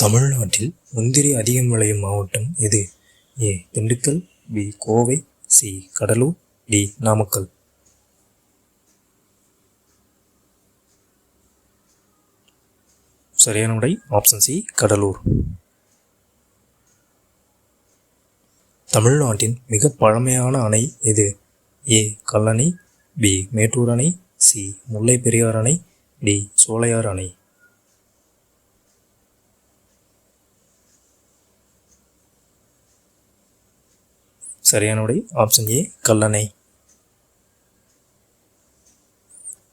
தமிழ்நாட்டில் முந்திரி அதிகம் விளையும் மாவட்டம் எது? A. Dindigul, B. Kovai, C. Cuddalore, D. Namakkal. சரியான விடை ஆப்ஷன் சி, கடலூர். தமிழ்நாட்டின் மிக பழமையான அணை எது? ஏ. கல்லணை, பி. மேட்டூர் அணை, சி. முல்லை பெரியாறு அணை, டி. சோலையார் அணை. சரியான விடை ஆப்ஷன் ஏ, கல்லணை.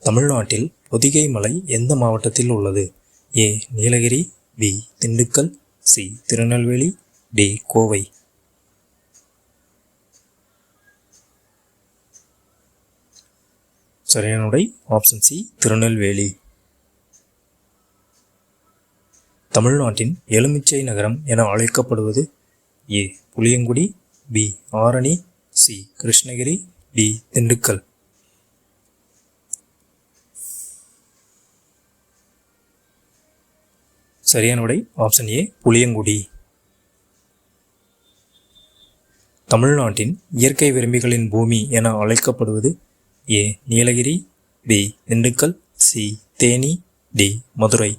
தமிழ்நாட்டில் பொதிகை மலை எந்த மாவட்டத்தில் உள்ளது? A. Nilgiris, B. Dindigul, C. Tirunelveli, D. Kovai. சரியான விடை ஆப்ஷன் சி, திருநெல்வேலி. தமிழ்நாட்டின் எலுமிச்சை நகரம் என அழைக்கப்படுவது? A. Puliyangudi, B. Arani, C. Krishnagiri, D. Dindigul. சரியான விடை ஆப்ஷன் ஏ, புளியங்குடி. தமிழ்நாட்டின் இயற்கை விரும்பிகளின் பூமி என அழைக்கப்படுவது? A. Nilgiris, B. Dindigul, C. Theni, D. Madurai.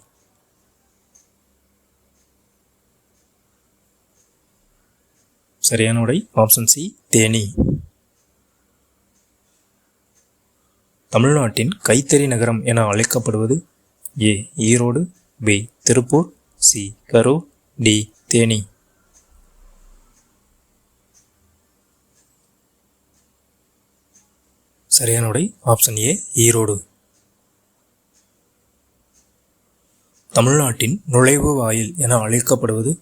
சரியான விடை ஆப்ஷன் சி, தேனி. தமிழ்நாட்டின் கைத்தறி நகரம் என அழைக்கப்படுவது? A. Erode, B. Tiruppur, C. Karur, D. Theni. சரியான விடை ஆப்ஷன் ஏ, ஈரோடு. தமிழ்நாட்டின் நுழைவு வாயில் என அழைக்கப்படுவது?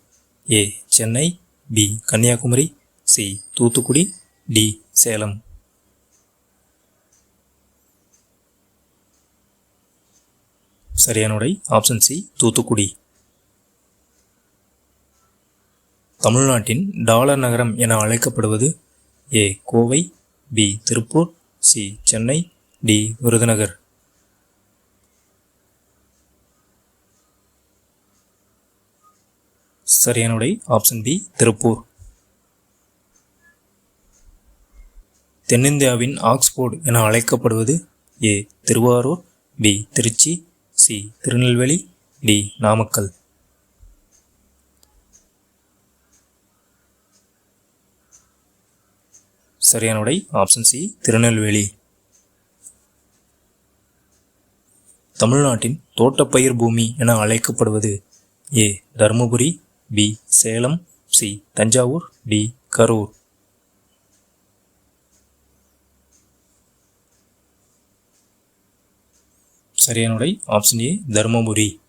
A. Chennai, B. Kanniyakumari, C. Thoothukudi, D. Salem. சரியான விடை ஆப்ஷன் சி, தூத்துக்குடி. தமிழ்நாட்டின் டாலர் நகரம் என அழைக்கப்படுவது? A. Kovai, B. Tiruppur, C. Chennai, D. Virudhunagar. சரியான விடை ஆப்ஷன் பி, திருப்பூர். தென்னிந்தியாவின் ஆக்ஸ்போர்டு என அழைக்கப்படுவது? A. Thiruvarur, B. Tiruchi, C. Tirunelveli, D. Namakkal. சரியான விடை ஆப்ஷன் சி, திருநெல்வேலி. தமிழ்நாட்டின் தோட்டப்பயிர் பூமி என அழைக்கப்படுவது? A. Dharmapuri, B. Salem, C. Thanjavur, D. Karur. சரியான விடை ஆப்ஷன் ஏ, தருமபுரி.